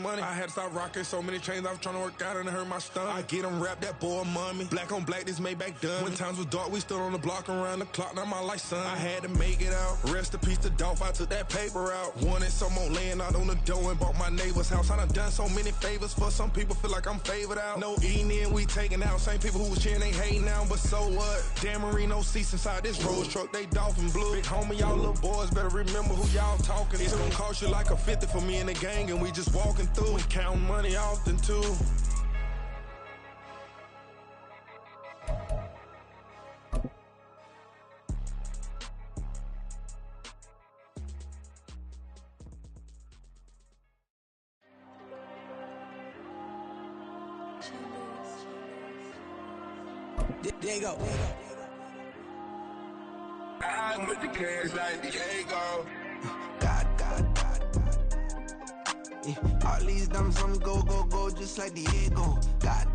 money. I had to stop rocking so many chains. I was trying to work out and it hurt my stomach. I get them rap, that boy money. Black on black, this Maybach done. When times was dark, we stood on the block around the clock. Now my life, son. I had to make it out. Rest in peace to Dolph. I took that paper out. Wanted some more laying out on the dough and bought my neighbor's house. I done so many favors for some people. Feel like I'm favored out. No eating in, we taking out. Same people who was cheering, they hating now. But so what? Dan Marino seats inside this Rolls truck. They Dolphin blue. Big homie, y'all little boys better remember who y'all talking. It's gonna cost you like a 50 for me and the gang, and we just walking through and counting money often too. There you go. I'm with the cash like Diego. God. Yeah. All these dumps on me go, just like Diego. God.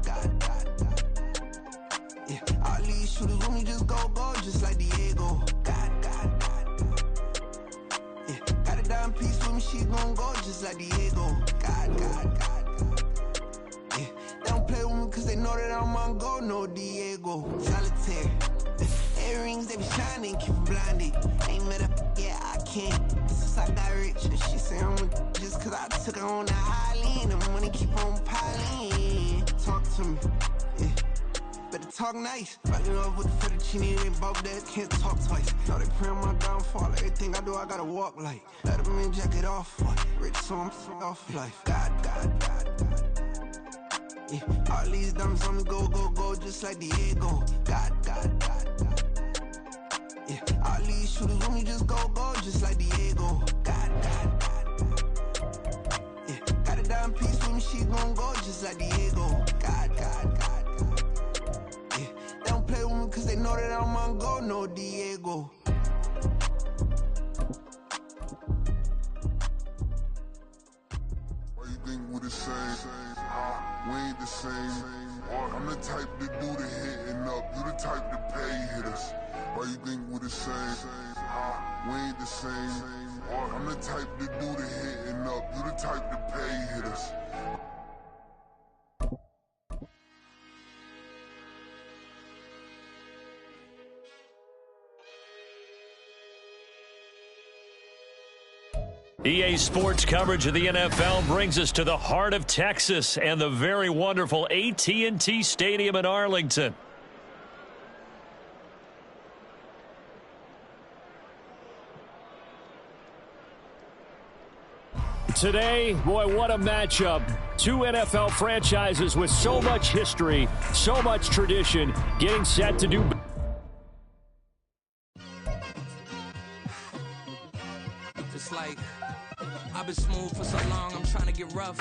Yeah. All these shooters on me just go, just like Diego. God. Yeah. Got a dime piece with me, she gon' go just like Diego. God. Yeah. They don't play with me cause they know that I'm on go, no Diego. Solitaire. Earrings, they be shining, keep blinded. Ain't met up, yeah, I can't. Since I got rich, she say I'm just cause I took her on the island. The money keep on piling. Talk to me, yeah. Better talk nice. Fucking up with the fettuccine, ain't both that, can't talk twice. Know they pray on my downfall, everything I do, I gotta walk like. Let them in, jacket off, rich, so I'm off life. God. Yeah. All these dumps on me go, just like Diego. God. Yeah. All these shooters on me just go, just like Diego. God. Yeah. Got a dime piece with me, she gon' go just like Diego. God. Yeah. They don't play with me cause they know that I'm on go, no Diego. Why you think we the same? We ain't the same. I'm the type to do the hitting up. You the type to pay hitters. Why you think we the same? We ain't the same. I'm the type to do the hitting up. You the type to pay hitters. EA Sports coverage of the NFL brings us to the heart of Texas and the very wonderful AT&T Stadium in Arlington. Today, boy, what a matchup. Two NFL franchises with so much history, so much tradition, getting set to do. It's like I've been smooth for so long, I'm trying to get rough.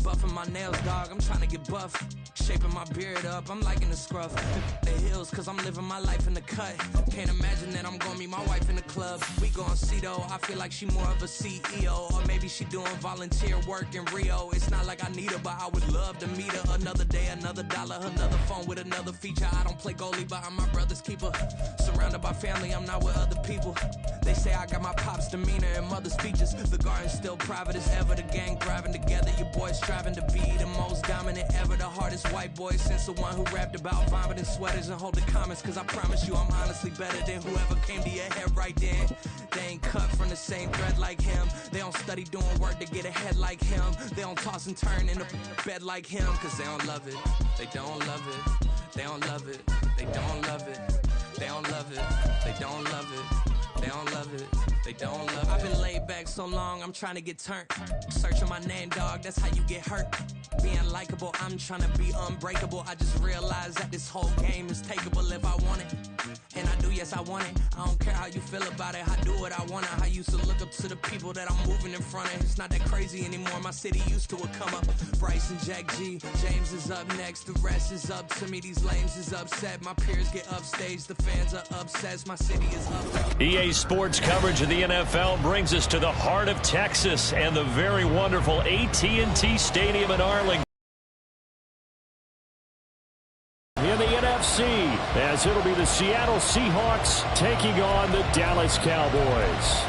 Buffing my nails, dog, I'm trying to get buff. Shaping my beard up, I'm liking the scruff. The hills, cause I'm living my life in the cut. Can't imagine that I'm gonna meet my wife in the club. We gon' see though, I feel like she more of a CEO. Or maybe she doing volunteer work in Rio. It's not like I need her, but I would love to meet her. Another day, another dollar, another phone with another feature. I don't play goalie, but I'm my brother's keeper. Surrounded by family, I'm not with other people. They say I got my pop's demeanor and mother's features. The garden's still private as ever, the gang thriving together. Your boys striving to be the most dominant ever. The hardest white boy since the one who rapped about vomiting sweaters and holding comments. Cause I promise you I'm honestly better than whoever came to your head right then. They ain't cut from the same thread like him. They don't study doing work to get ahead like him. They don't toss and turn in the bed like him. Cause they don't love it, they don't love it. They don't love it, they don't love it. They don't love it, they don't love it. They don't love it, they don't love it. I've been laid back so long, I'm trying to get turned. Searching my name, dog, that's how you get hurt. Being likable, I'm trying to be unbreakable. I just realized that this whole game is takeable if I want it. And I do, yes, I want it. I don't care how you feel about it, I do what I want it. I used to look up to the people that I'm moving in front of. It's not that crazy anymore, my city used to it come up. Bryce and Jack G, James is up next. The rest is up to me, these lames is upset. My peers get upstage, the fans are obsessed. My city is up. EA Sports coverage of the NFL brings us to the heart of Texas and the very wonderful AT&T Stadium in Arlington. In the NFC, as it'll be the Seattle Seahawks taking on the Dallas Cowboys.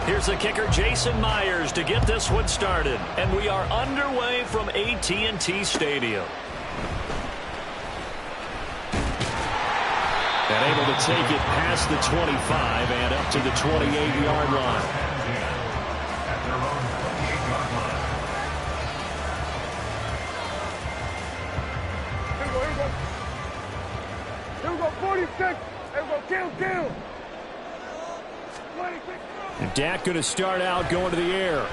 Here's the kicker, Jason Myers, to get this one started. And we are underway from AT&T Stadium. And able to take it past the 25 and up to the 28-yard line. Here we go, 46. Here we go, kill. And Dak going to start out going to the air.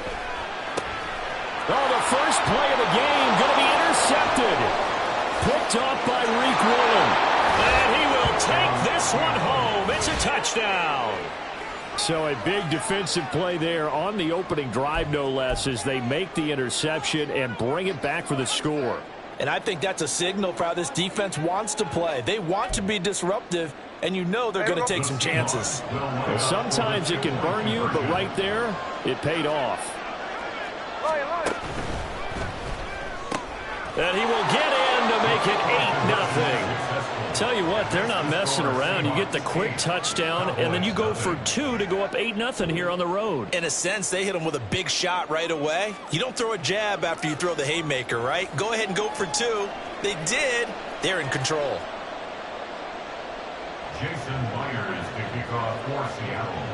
Oh, the first play of the game going to be intercepted. Picked off by Reek Woolen. And he will take this one home. It's a touchdown. So a big defensive play there on the opening drive, no less, as they make the interception and bring it back for the score. And I think that's a signal for how this defense wants to play. They want to be disruptive, and you know they're going to take some chances. Well, sometimes it can burn you, but right there, it paid off. And he will get in to make it 8-0. Tell you what, they're not messing around. You get the quick touchdown, and then you go for 2 to go up 8-0 here on the road. In a sense, they hit him with a big shot right away. You don't throw a jab after you throw the haymaker, right? Go ahead and go for 2. They did. They're in control. Jason Myers to kick off for Seattle.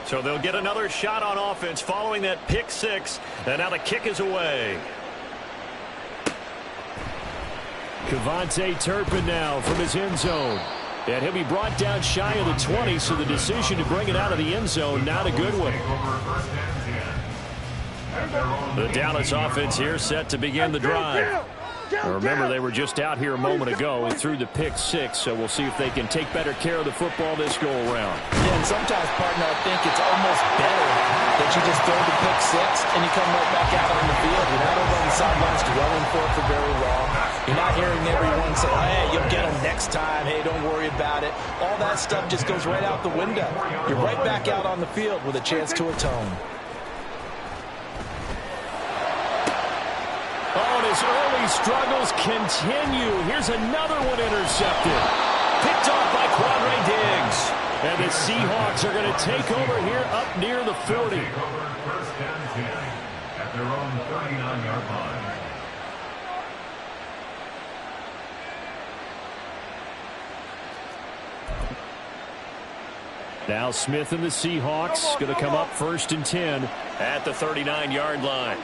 So they'll get another shot on offense following that pick 6, and now the kick is away. Kevontae Turpin now from his end zone. And he'll be brought down shy of the 20, so the decision to bring it out of the end zone, not a good one. The Dallas offense here set to begin the drive. Remember, they were just out here a moment ago and threw the pick 6, so we'll see if they can take better care of the football this go-around. Yeah, and sometimes, partner, I think it's almost better that you just throw the pick 6 and you come right back out on the field. You're not over on the sidelines dwelling for it for very long. You're not hearing everyone say, hey, you'll get them next time. Hey, don't worry about it. All that stuff just goes right out the window. You're right back out on the field with a chance to atone. Oh, and his early struggles continue. Here's another one intercepted. Picked off by Quadre Diggs. And the Seahawks are going to take over here up near the 40. First and 10 at their own 39-yard line. Now Smith and the Seahawks going to come up 1st and 10 at the 39-yard line.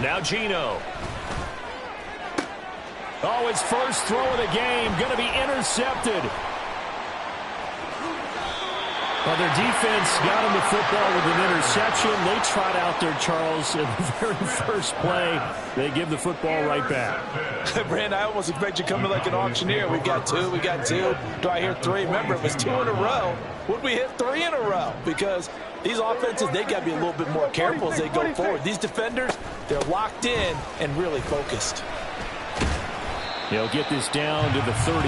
Now Geno. Oh, his first throw of the game going to be intercepted. Well, their defense got him the football with an interception. They trot out there, Charles, in the very first play. They give the football right back. Brand, I almost expect you coming like an auctioneer. We got 2. Do I hear 3? Remember, it was 2 in a row. Would we hit 3 in a row? Because these offenses, they got to be a little bit more careful as they go forward. These defenders, they're locked in and really focused. He'll get this down to the 38.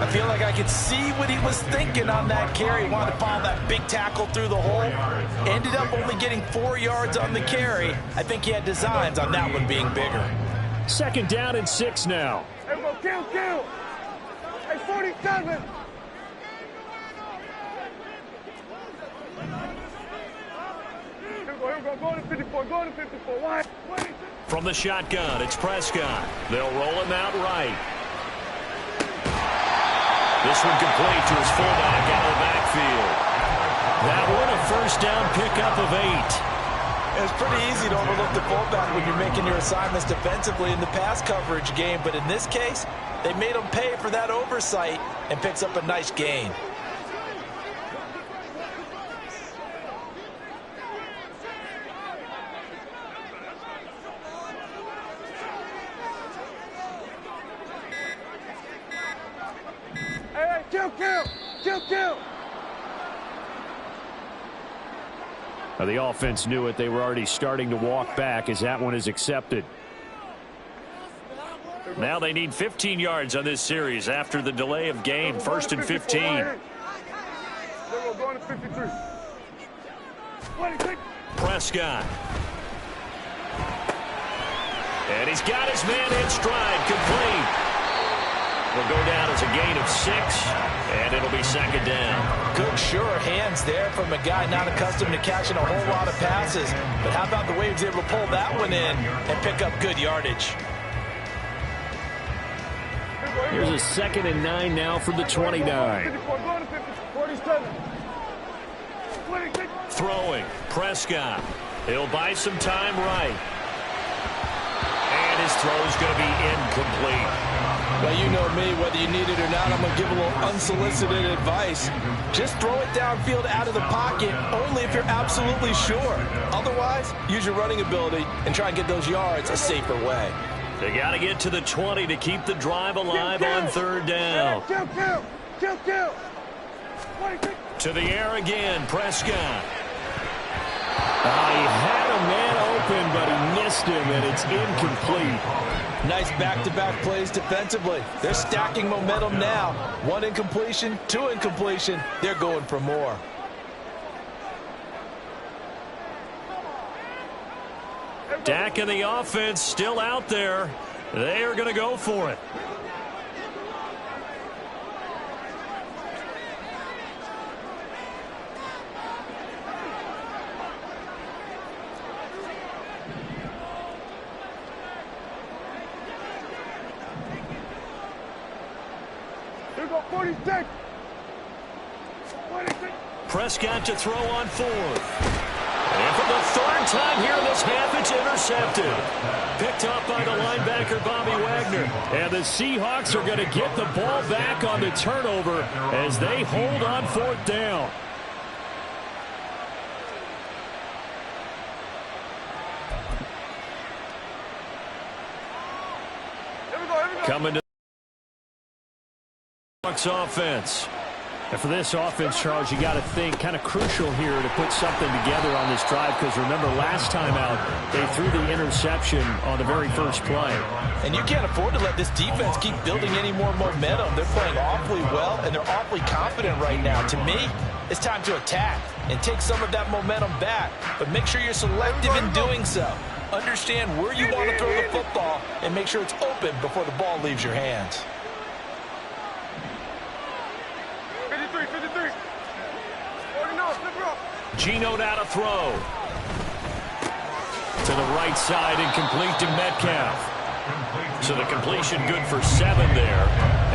I feel like I could see what he was thinking on that carry. He wanted to follow that big tackle through the hole. Ended up only getting 4 yards on the carry. I think he had designs on that one being bigger. 2nd down and 6 now. Here we go, kill. Hey, 47. Here we go, go to 54, Why? From the shotgun, it's Prescott. They'll roll him out right. This one complete to his fullback out of the backfield. That one a 1st down pickup of 8. It's pretty easy to overlook the fullback when you're making your assignments defensively in the pass coverage game, but in this case, they made him pay for that oversight and picks up a nice gain. Kill. Now the offense knew it. They were already starting to walk back as that one is accepted. Now they need 15 yards on this series after the delay of game. 1st and 15. We're going to 53. Prescott. And he's got his man in stride, complete. will go down as a gain of 6, and it'll be second down. Good, sure hands there from a guy not accustomed to catching a whole lot of passes. But how about the way he was able to pull that one in and pick up good yardage? Here's a 2nd and 9 now from the 29. Throwing, Prescott. He'll buy some time right. And his throw's going to be incomplete. Well, you know me, whether you need it or not, I'm going to give a little unsolicited advice. Just throw it downfield out of the pocket, only if you're absolutely sure. Otherwise, use your running ability and try and get those yards a safer way. They got to get to the 20 to keep the drive alive on 3rd down. To the air again, Prescott. He had a man open, but he missed him, and it's incomplete. Nice back-to-back plays defensively. They're stacking momentum now. 1 incompletion, 2 incompletion. They're going for more. Dak and the offense still out there. They are going to go for it. Here go 46. Prescott to throw on 4th. And for the 3rd time here in this half, it's intercepted. Picked up by the linebacker, Bobby Wagner. And the Seahawks are going to get the ball back on the turnover as they hold on 4th down. Coming to the Seahawks offense. And for this offense, Charles, you got to think kind of crucial here to put something together on this drive, because remember last time out they threw the interception on the very first play. And you can't afford to let this defense keep building any more momentum. They're playing awfully well, and they're awfully confident right now. To me, it's time to attack and take some of that momentum back. But make sure you're selective in doing so. Understand where you want to throw the football and make sure it's open before the ball leaves your hands. 53. Geno now to throw. To the right side, incomplete to Metcalf. So the completion good for 7 there.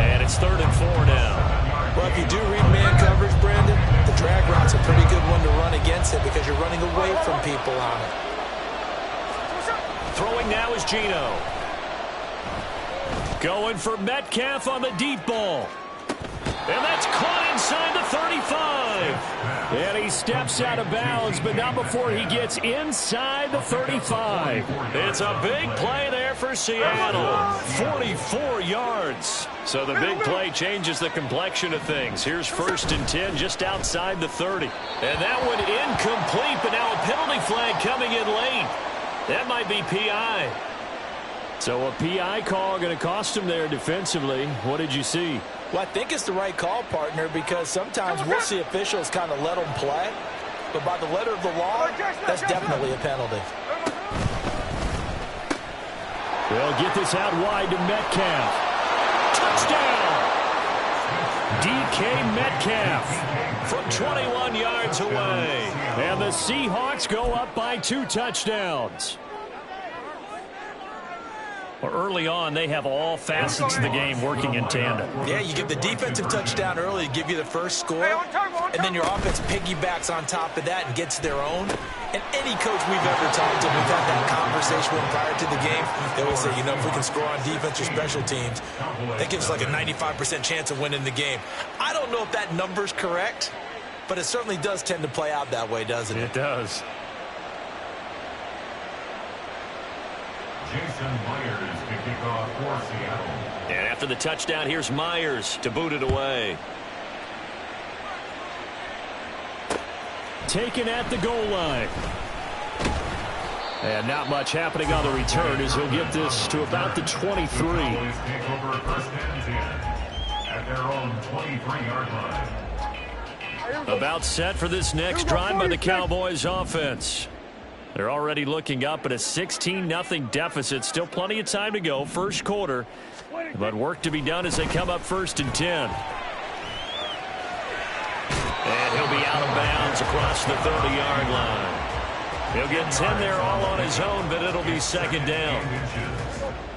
And it's 3rd and 4 now. Well, if you do read man coverage, Brandon, the drag route's a pretty good one to run against it because you're running away from people on it. Throwing now is Geno. Going for Metcalf on the deep ball. And that's caught inside the 35. And he steps out of bounds, but not before he gets inside the 35. It's a big play there for Seattle. 44 yards. So the big play changes the complexion of things. Here's 1st and 10 just outside the 30. And that one incomplete, but now a penalty flag coming in late. That might be PI. So a PI call going to cost him there defensively. What did you see? Well, I think it's the right call, partner, because sometimes we'll see officials kind of let them play. But by the letter of the law, that's definitely a penalty. They'll get this out wide to Metcalf. Touchdown! DK Metcalf from 21 yards away. And the Seahawks go up by 2 touchdowns. Well, early on, they have all facets of the game working in tandem. Yeah, you give the defensive touchdown early to give you the first score, and then your offense piggybacks on top of that and gets their own. And any coach we've ever talked to, we've had that conversation with prior to the game. They always say, you know, if we can score on defense or special teams, that gives us like a 95% chance of winning the game. I don't know if that number's correct, but it certainly does tend to play out that way, doesn't it? It does. Jason Myers to kick off for Seattle. And after the touchdown, here's Myers to boot it away. Taken at the goal line. And not much happening on the return as he'll get this to about the 23. The Cowboys take over 1st and 10 at their own 23-yard line. About set for this next drive by the Cowboys offense. They're already looking up at a 16-0 deficit. Still plenty of time to go. First quarter. But work to be done as they come up 1st and 10. And he'll be out of bounds across the 30-yard line. He'll get 10 there all on his own, but it'll be 2nd down.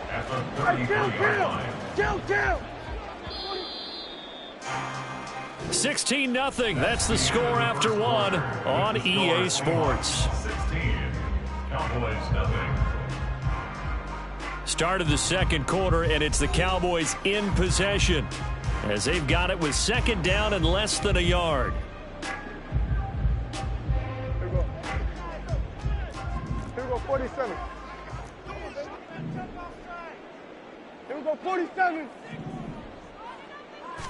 At the 33-yard line. 16-0. That's the score after 1 on EA Sports. 16. Cowboys nothing. Start of the 2nd quarter, and it's the Cowboys in possession as they've got it with 2nd down and less than a yard. Here we go, 47. Here we go, 47.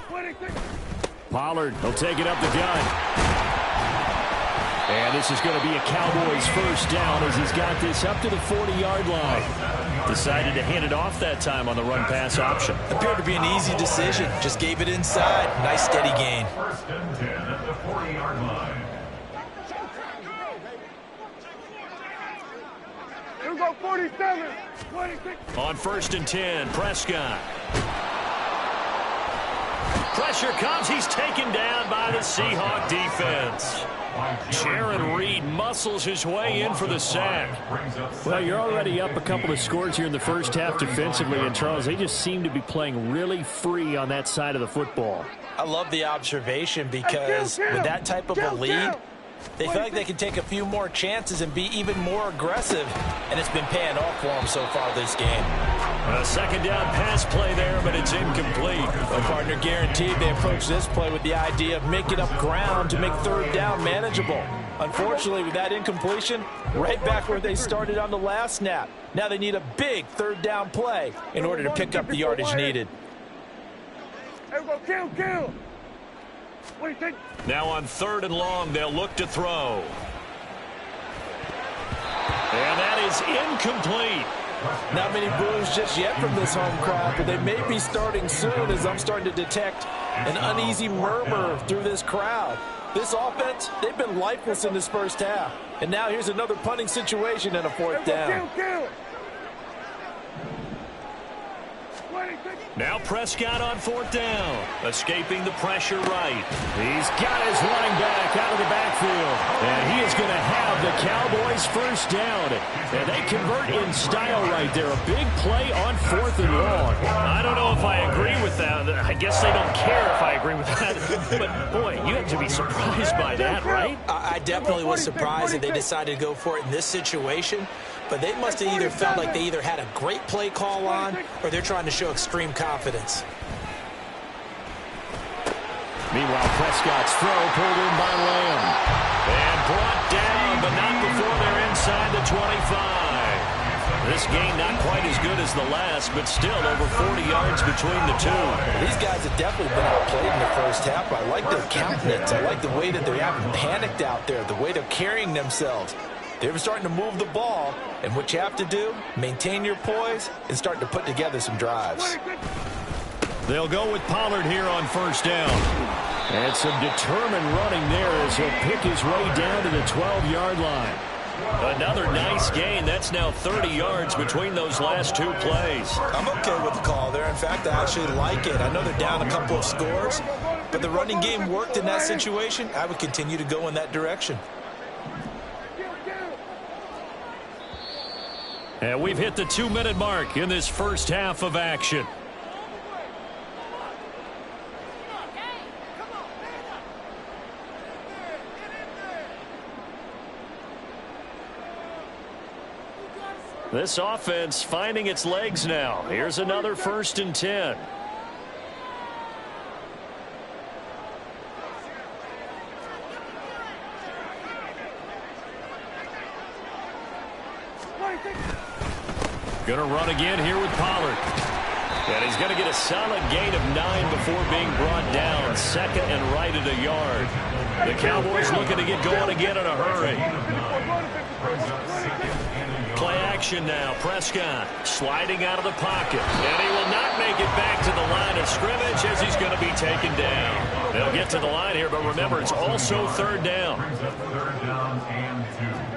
26. Pollard, he'll take it up the gut. And this is going to be a Cowboys 1st down as he's got this up to the 40-yard line. Decided to hand it off that time on the run-pass option. Appeared to be an easy decision. Just gave it inside. Nice steady gain. 1st and 10 at the 40-yard line. Here we go, 47. 26. On 1st and 10, Prescott. Pressure comes. He's taken down by the Seahawk defense. Jaron Reed muscles his way in for the sack. Well, you're already up a couple of scores here in the 1st half defensively, and Charles, they just seem to be playing really free on that side of the football. I love the observation because with that type of a lead, they feel like they can take a few more chances and be even more aggressive, and it's been paying off for them so far this game. A 2nd down pass play there, but it's incomplete. Well, partner, guaranteed they approach this play with the idea of making up ground to make 3rd down manageable. Unfortunately, with that incompletion, right back where they started on the last snap. Now they need a big 3rd down play in order to pick up the yardage needed. Here we go, kill. What do you think? Now on 3rd and long, they'll look to throw. And that is incomplete. Not many boos just yet from this home crowd, but they may be starting soon as I'm starting to detect an uneasy murmur through this crowd. This offense, they've been lifeless in this 1st half. And now here's another punting situation and a 4th down. Kill. Now Prescott on 4th down. Escaping the pressure right. He's got his running back out of the backfield. And he is going to have the Cowboys 1st down. And they convert in style right there. A big play on 4th and long. I don't know if I agree with that. I guess they don't care if I agree with that. But, boy, you have to be surprised by that, right? I definitely was surprised that they decided to go for it in this situation. But they must have either felt like they either had a great play call on or they're trying to show extreme confidence. Meanwhile, Prescott's throw pulled in by Lamb. And brought down, but not before they're inside the 25. This game not quite as good as the last, but still over 40 yards between the two. These guys have definitely been outplayed in the 1st half. I like their countenance. I like the way that they haven't panicked out there, the way they're carrying themselves. They're starting to move the ball, and what you have to do, maintain your poise and start to put together some drives. They'll go with Pollard here on 1st down. And some determined running there as he'll pick his way down to the 12-yard line. Another nice gain. That's now 30 yards between those last 2 plays. I'm okay with the call there. In fact, I actually like it. I know they're down a couple of scores, but the running game worked in that situation. I would continue to go in that direction. And we've hit the 2-minute mark in this 1st half of action. This offense finding its legs now. Here's another 1st and 10. Going to run again here with Pollard. And he's going to get a solid gain of 9 before being brought down. 2nd and right at a yard. The Cowboys looking to get going again in a hurry. Play action now. Prescott sliding out of the pocket. And he will not make it back to the line of scrimmage as he's going to be taken down. They'll get to the line here, but remember, it's also 3rd down. Brings up 3rd down and 2.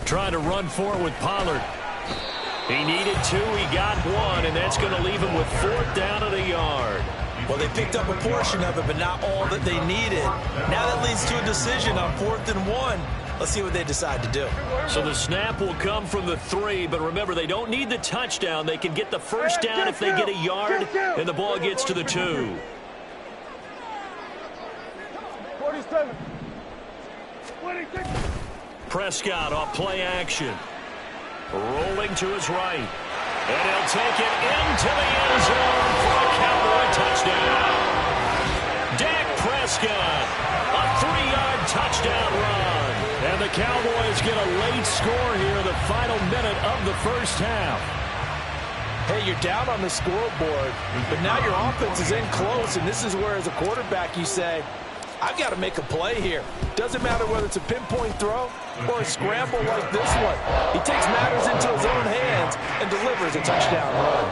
trying to run for it with Pollard. He needed 2, he got 1, and that's going to leave him with 4th down at a yard. Well, they picked up a portion of it, but not all that they needed. Now that leads to a decision on 4th and 1. Let's see what they decide to do. So the snap will come from the 3, but remember, they don't need the touchdown. They can get the first down if they get a yard, and the ball gets to the 2. 47. 26. Prescott off play action. Rolling to his right. And he'll take it into the end zone for a Cowboy touchdown. Dak Prescott, a 3-yard touchdown run. And the Cowboys get a late score here in the final minute of the first half. Hey, you're down on the scoreboard, but now your offense is in close, and this is where, as a quarterback, you say, I've got to make a play here. Doesn't matter whether it's a pinpoint throw or a scramble like this one. He takes matters into his own hands and delivers a touchdown run.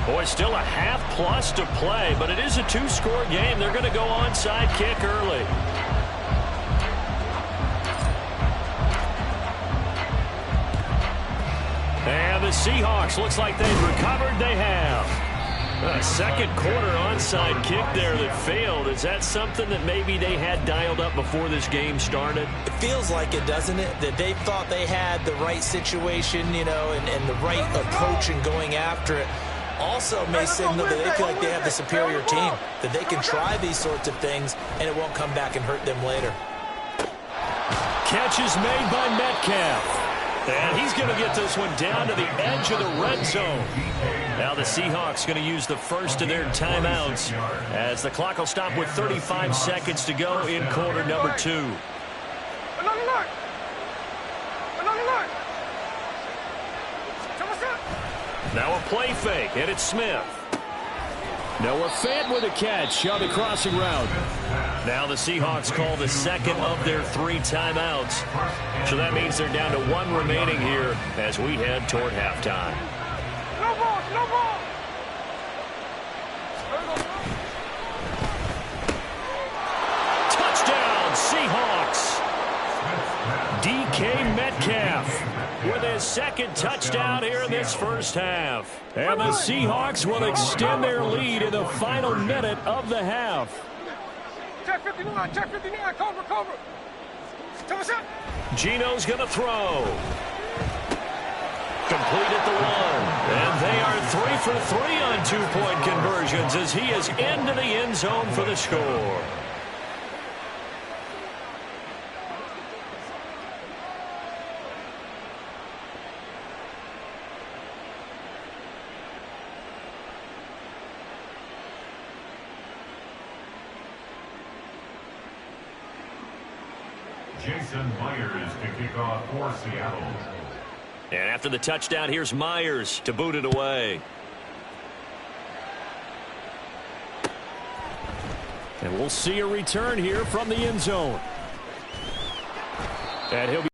Boy, still a half plus to play, but it is a 2-score game. They're going to go onside kick early. And the Seahawks, looks like they've recovered. They have. A second quarter onside kick there that failed. Is that something that maybe they had dialed up before this game started? It feels like it, doesn't it? That they thought they had the right situation, you know, and the right approach in going after it. Also may signal that they feel like they have the superior team, that they can try these sorts of things and it won't come back and hurt them later. Catch is made by Metcalf. And he's going to get this one down to the edge of the red zone. Now the Seahawks going to use the first of their timeouts as the clock will stop with 35 seconds to go in quarter number 2. Now a play fake, and it's Smith. Noah Fant with a catch on the crossing route. Now the Seahawks call the second of their 3 timeouts. So that means they're down to 1 remaining here as we head toward halftime. No ball, no ball. Touchdown, Seahawks. DK Metcalf with his second touchdown here in this first half. And the Seahawks will extend their lead in the final minute of the half. Check 59, cover. Gino's going to throw. Complete at the 1. And they are 3 for 3 on 2-point conversions as he is into the end zone for the score. Jason Myers to kick off for Seattle. And after the touchdown, here's Myers to boot it away. And we'll see a return here from the end zone. And he'll be...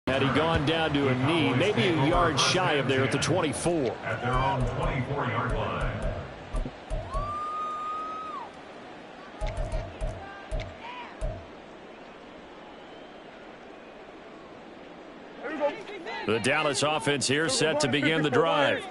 Had he gone down to a knee, maybe a yard shy of there at the 24. At their own 24-yard line. The Dallas offense here set to begin the drive.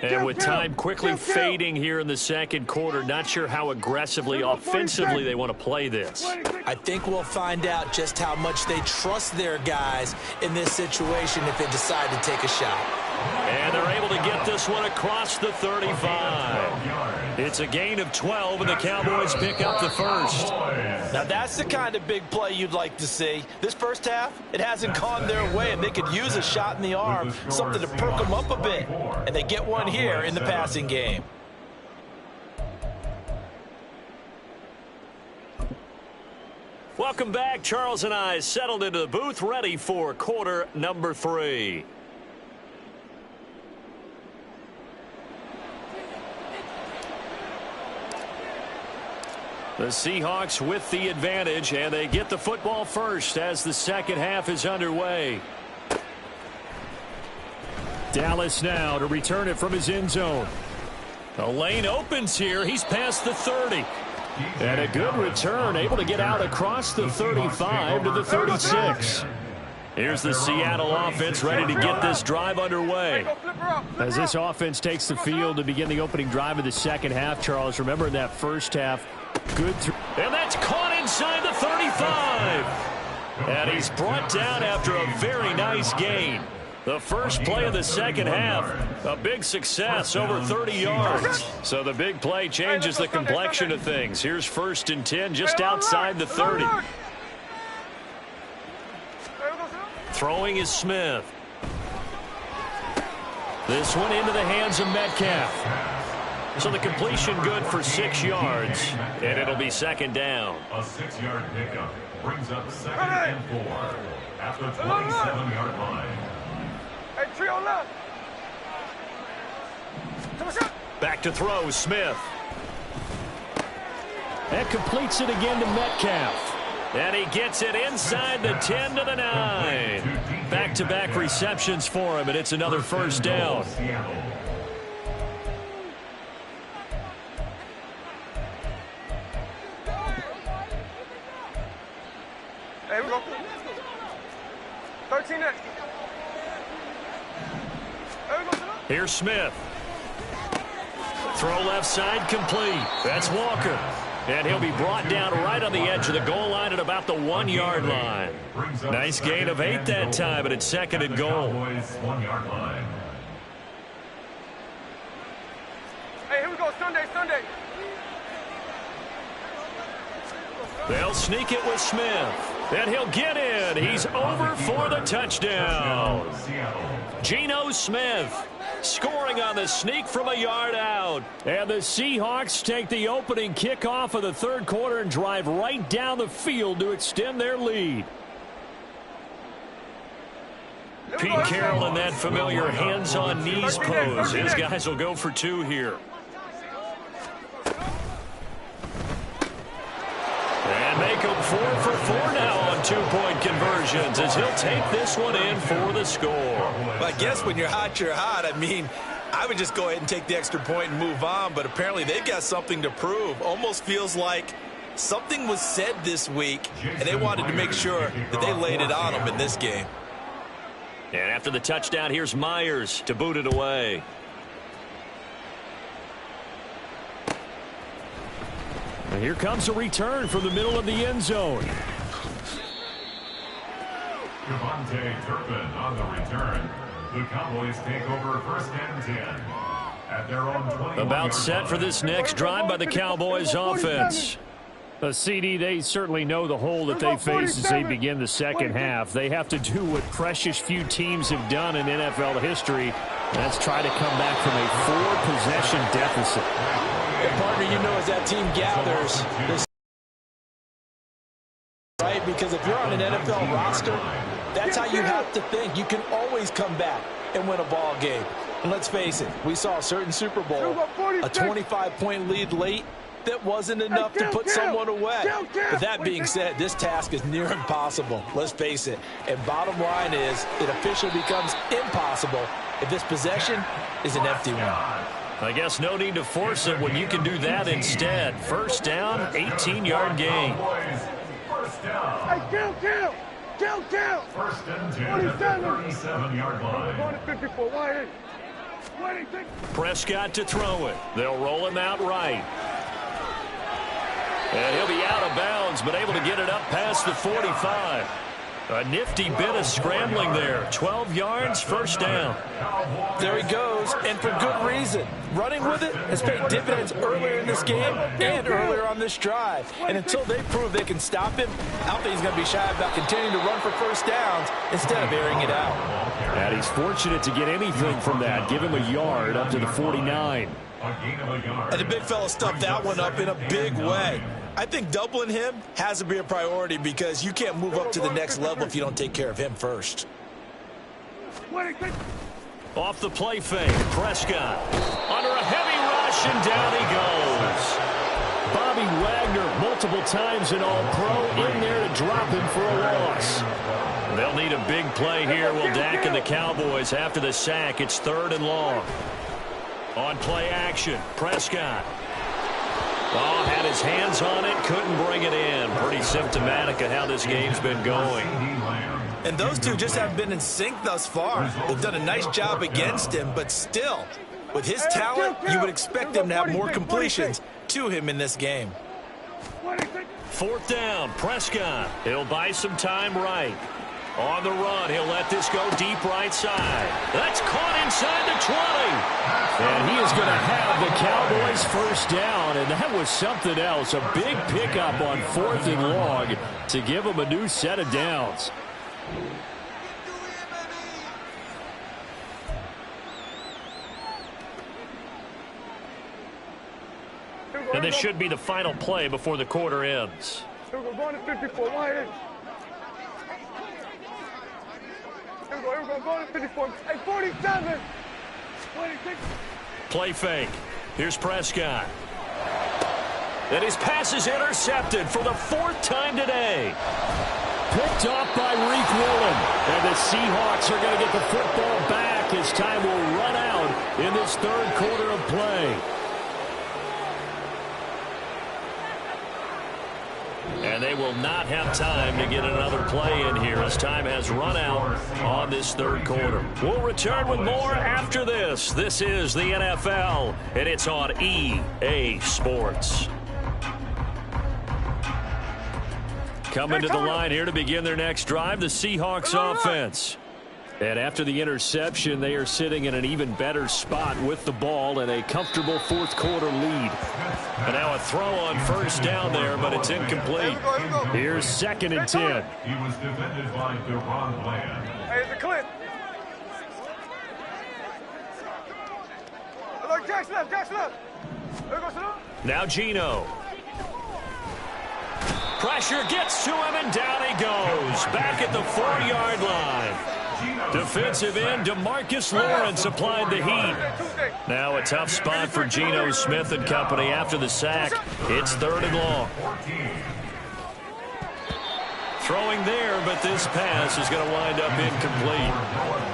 And with time quickly fading here in the second quarter, not sure how aggressively, offensively they want to play this. I think we'll find out just how much they trust their guys in this situation if they decide to take a shot. And they're able to get this one across the 35. It's a gain of 12, and the Cowboys pick up the first. Now that's the kind of big play you'd like to see. This first half, it hasn't gone their way, and they could use a shot in the arm, something to perk them up a bit. And they get one here in the passing game. Welcome back. Charles and I settled into the booth, ready for quarter number 3. The Seahawks with the advantage, and they get the football first as the second half is underway. Dallas now to return it from his end zone. The lane opens here. He's past the 30. And a good return, able to get out across the 35 to the 36. Here's the Seattle offense ready to get this drive underway. As this offense takes the field to begin the opening drive of the second half, Charles, remember in that first half, good through. And that's caught inside the 35. And he's brought down after a very nice gain. The first play of the second half, a big success, over 30 yards. So the big play changes the complexion of things. Here's 1st and 10 just outside the 30. Throwing is Smith. This one into the hands of Metcalf. So the completion good for 6 yards, and it'll be second down. A 6-yard pickup brings up 2nd and 4 at the 27-yard line. Hey, trio left. Back to throw, Smith. And completes it again to Metcalf. And he gets it inside the 10 to the 9. Back-to-back receptions for him, and it's another first down. Hey, we go. 13 next. Here's Smith. Throw left side complete. That's Walker. And he'll be brought down right on the edge of the goal line at about the 1-yard line. Nice gain of 8 that time, but it's 2nd and goal. 1-yard line. Hey, here we go. Sunday. They'll sneak it with Smith. And he'll get in. He's over for the touchdown. Geno Smith scoring on the sneak from a yard out. And the Seahawks take the opening kickoff of the third quarter and drive right down the field to extend their lead. Pete Carroll in that familiar hands-on-knees pose. His guys will go for 2 here. And make them 4 for 4 now on 2-point conversions as he'll take this one in for the score. Well, I guess when you're hot, you're hot. I mean, I would just go ahead and take the extra point and move on, but apparently they've got something to prove. Almost feels like something was said this week, and they wanted to make sure that they laid it on them in this game. And after the touchdown, here's Myers to boot it away. And here comes a return from the middle of the end zone. Javonte Turpin on the return. The Cowboys take over 1st and 10 at their own 21. About set for this next drive by the Cowboys offense. A CD, they certainly know the hole that they face as they begin the second half. They have to do what precious few teams have done in NFL history. That's try to come back from a 4-possession deficit. And partner, you know, as that team gathers, right? Because if you're on an NFL roster, that's how you have to think. You can always come back and win a ball game. And let's face it, we saw a certain Super Bowl, a 25-point lead late. That wasn't enough to put someone away. But that being said, this task is near impossible. Let's face it. And bottom line is, it officially becomes impossible if this possession is an empty one. I guess no need to force it when you can do that instead. First down, 18-yard gain. First down. Hey, count. 1st and 10 at the 37-yard line. Going to 54. Why? Prescott to throw it. They'll roll him out right. And he'll be out of bounds, but able to get it up past the 45. A nifty bit of scrambling there. 12 yards, first down. There he goes, and for good reason. Running with it has paid dividends earlier in this game and earlier on this drive. And until they prove they can stop him, I don't think he's going to be shy about continuing to run for first downs instead of airing it out. And he's fortunate to get anything from that. Give him a yard up to the 49. And the big fella stuffed that one up in a big way. I think doubling him has to be a priority because you can't move up to the next level if you don't take care of him first. Off the play fake, Prescott under a heavy rush, and down he goes. Bobby Wagner multiple times in All-Pro in there to drop him for a loss. They'll need a big play here. Will Dak and the Cowboys after the sack. It's 3rd and long. On play action, Prescott. Oh, had his hands on it, couldn't bring it in. Pretty symptomatic of how this game's been going. And those two just haven't been in sync thus far. They've done a nice job against him, but still, with his talent, you would expect them to have more completions to him in this game. 4th down, Prescott. He'll buy some time right. On the run, he'll let this go deep right side. That's caught inside the 20. And he is going to have the Cowboys first down, and that was something else. A big pickup on 4th and long to give them a new set of downs. And this should be the final play before the quarter ends. Here we go, going to 54, wide. Here we go, going to 54. Hey, 47. 26. Play fake. Here's Prescott. And his pass is intercepted for the 4th time today. Picked off by Reek Woolen. And the Seahawks are going to get the football back as time will run out in this 3rd quarter of play. And they will not have time to get another play in here as time has run out on this 3rd quarter. We'll return with more after this. This is the NFL, and it's on EA Sports. Coming to the line here to begin their next drive, the Seahawks offense. And after the interception, they are sitting in an even better spot with the ball and a comfortable 4th quarter lead. And now a throw on 1st down there, but it's incomplete. Here's 2nd and 10. He was defended by Deron Bland. Hey, it's a clip. Look, Jackson up, Jackson up. There goes it. Now Geno. Pressure gets to him, and down he goes. Back at the 4-yard line. Defensive end DeMarcus Lawrence applied the heat. Now a tough spot for Geno Smith and company after the sack. It's 3rd and long. Throwing there, but this pass is going to wind up incomplete.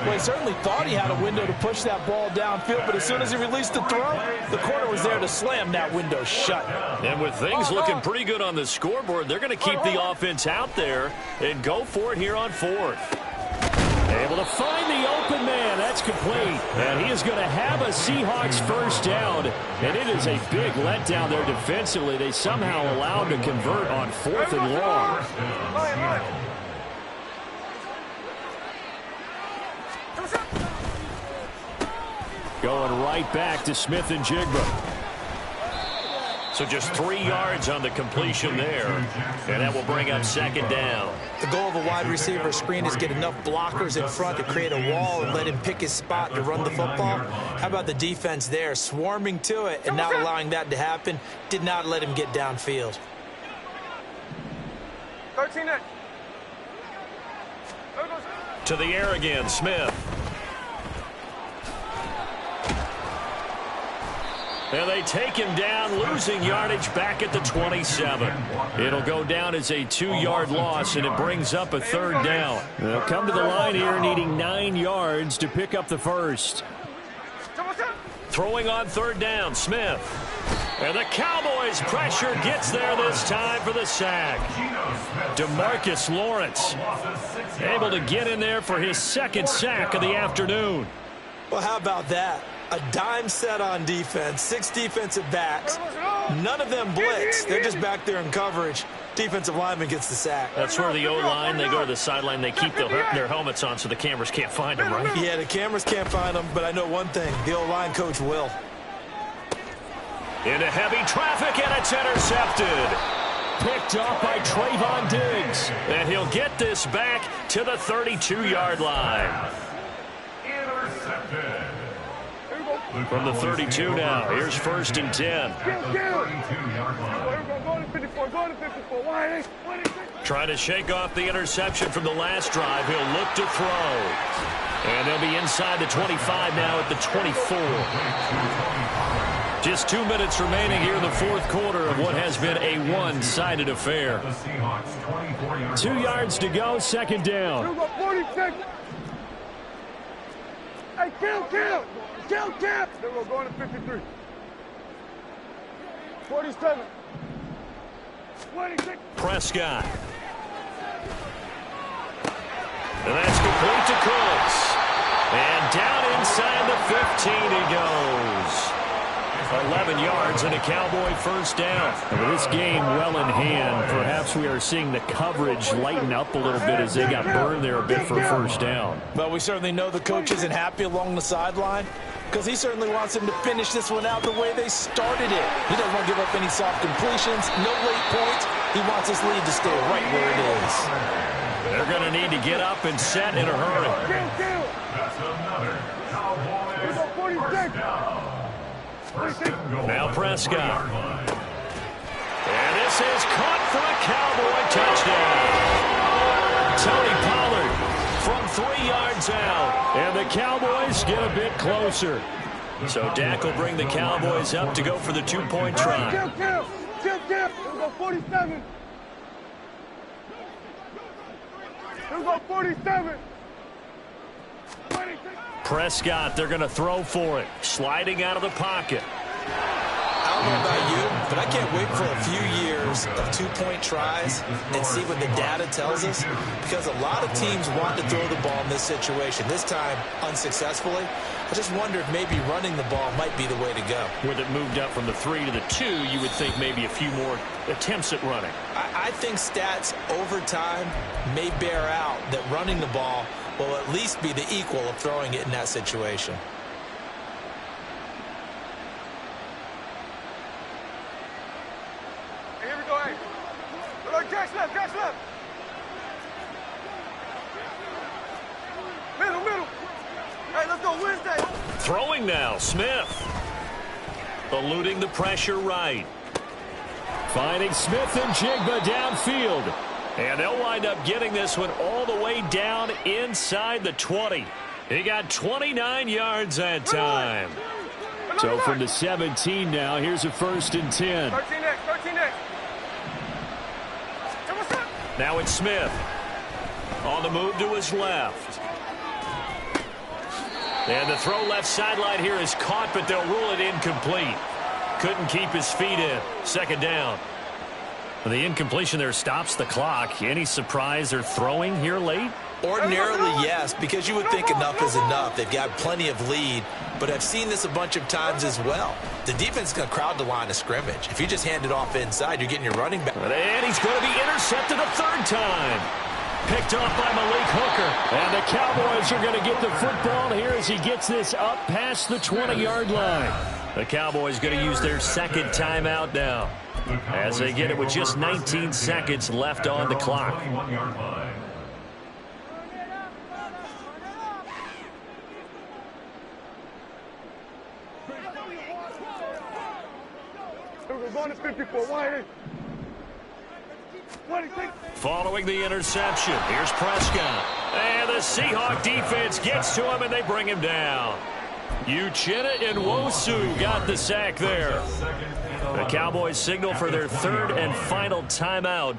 Well, he certainly thought he had a window to push that ball downfield, but as soon as he released the throw, the corner was there to slam that window shut. And with things looking pretty good on the scoreboard, they're going to keep the offense out there and go for it here on 4th. Able to find the open man. That's complete. And he is going to have a Seahawks first down. And it is a big letdown there defensively. They somehow allowed to convert on 4th and long. Going right back to Smith and Jigba. So just 3 yards on the completion there. And that will bring up 2nd down. The goal of a wide receiver screen is get enough blockers in front to create a wall and let him pick his spot to run the football. How about the defense there, swarming to it and not allowing that to happen? Did not let him get downfield. 13. To the air again, Smith. And they take him down, losing yardage back at the 27. It'll go down as a 2-yard loss, and it brings up a 3rd down. They'll come to the line here needing 9 yards to pick up the first. Throwing on 3rd down, Smith. And the Cowboys' pressure gets there this time for the sack. DeMarcus Lawrence able to get in there for his 2nd sack of the afternoon. Well, how about that? A dime set on defense, 6 defensive backs. None of them blitz. They're just back there in coverage. Defensive lineman gets the sack. That's where the O-line, they go to the sideline, they keep their helmets on so the cameras can't find them, right? Yeah, the cameras can't find them, but I know one thing. The O-line coach will. Into heavy traffic, and it's intercepted. Picked off by Trayvon Diggs. And he'll get this back to the 32-yard line. Intercepted. From the 32 now, here's 1st and 10. Trying to shake off the interception from the last drive. He'll look to throw. And they'll be inside the 25 now at the 24. Just 2 minutes remaining here in the 4th quarter of what has been a one-sided affair. 2 yards to go, 2nd down. Hey, kill! Kill, kill! Then we're going to 53. 47. 26. Prescott. And that's complete to Cooks. And down inside the 15 he goes. 11 yards and a Cowboy first down. And with this game well in hand, perhaps we are seeing the coverage lighten up a little bit as they got burned there a bit for first down. Well, we certainly know the coach isn't happy along the sideline because he certainly wants them to finish this one out the way they started it. He doesn't want to give up any soft completions, no late points. He wants his lead to stay right where it is. They're going to need to get up and set in a hurry. That's another Cowboy first down. Now Prescott. And this is caught for a Cowboy touchdown. Tony Pollard from 3 yards out. And the Cowboys get a bit closer. So Dak will bring the Cowboys up to go for the 2-point try. Kill. Here we go, 47. Here we go, 47. 26. Prescott, they're going to throw for it. Sliding out of the pocket. I don't know about you, but I can't wait for a few years of 2-point tries and see what the data tells us, because a lot of teams want to throw the ball in this situation. This time, unsuccessfully. I just wonder if maybe running the ball might be the way to go. With it moved up from the 3 to the 2, you would think maybe a few more attempts at running. I think stats over time may bear out that running the ball will at least be the equal of throwing it in that situation. Hey, here we go, hey. Catch left. Middle. Hey, let's go Wednesday. Throwing now, Smith. Eluding the pressure right. Finding Smith and Jigba downfield. And they'll wind up getting this one all the way down inside the 20. He got 29 yards that time. So from the 17 now, here's a 1st and 10. 13 next. Hey, what's up? Now it's Smith. On the move to his left. And the throw left sideline here is caught, but they'll rule it incomplete. Couldn't keep his feet in. 2nd down. The incompletion there stops the clock. Any surprise they're throwing here late? Ordinarily, yes, because you would think enough is enough. They've got plenty of lead, but I've seen this a bunch of times as well. The defense is going to crowd the line of scrimmage. If you just hand it off inside, you're getting your running back. And he's going to be intercepted a 3rd time. Picked off by Malik Hooker. And the Cowboys are going to get the football here as he gets this up past the 20-yard line. The Cowboys going to use their 2nd timeout now, as they get it with just 19 seconds left on the clock. We're going to 54. Why? 26. Following the interception, here's Prescott. And the Seahawk defense gets to him, and they bring him down. Uchenna and Nwosu got the sack there. The Cowboys signal for their 3rd and final timeout.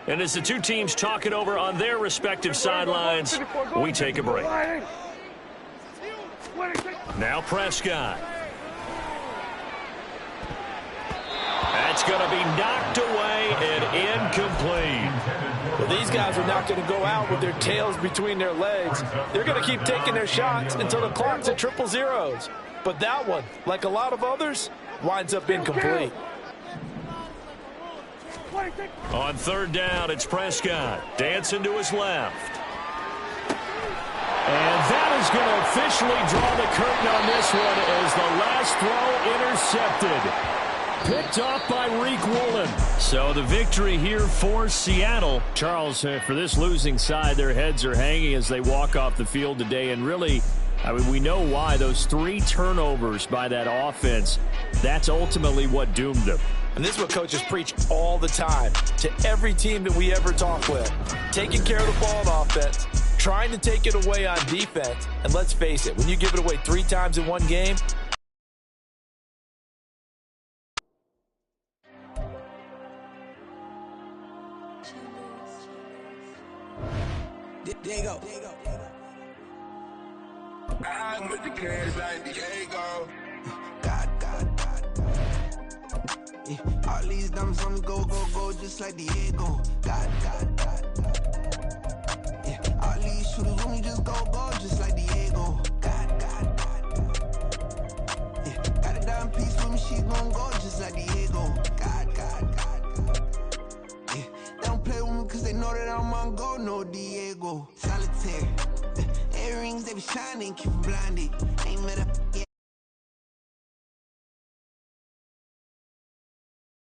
And as the two teams talk it over on their respective sidelines, we take a break. Now Prescott. That's going to be knocked away and incomplete. Well, these guys are not going to go out with their tails between their legs. They're going to keep taking their shots until the clock's at 000. But that one, like a lot of others, winds up incomplete. On 3rd down, it's Prescott. Dancing to his left. And that is going to officially draw the curtain on this one as the last throw intercepted. Picked off by Reek Woolen. So the victory here for Seattle. Charles, for this losing side, their heads are hanging as they walk off the field today. And really, I mean, we know why. Those 3 turnovers by that offense, that's ultimately what doomed them. And this is what coaches preach all the time to every team that we ever talk with. Taking care of the ball on offense, trying to take it away on defense. And let's face it, when you give it away 3 times in one game, There you go. riding with the cash like Diego. Yeah, all these diamonds on me go, just like Diego. Yeah, all these shooters on me just go, just like Diego. Yeah, got a diamond piece with me, she gon' go just like Diego. Yeah, they don't play with me cause they know that I'm on go, no Diego. Solitaire, earrings they be shining, keep blinded. Ain't met up yet.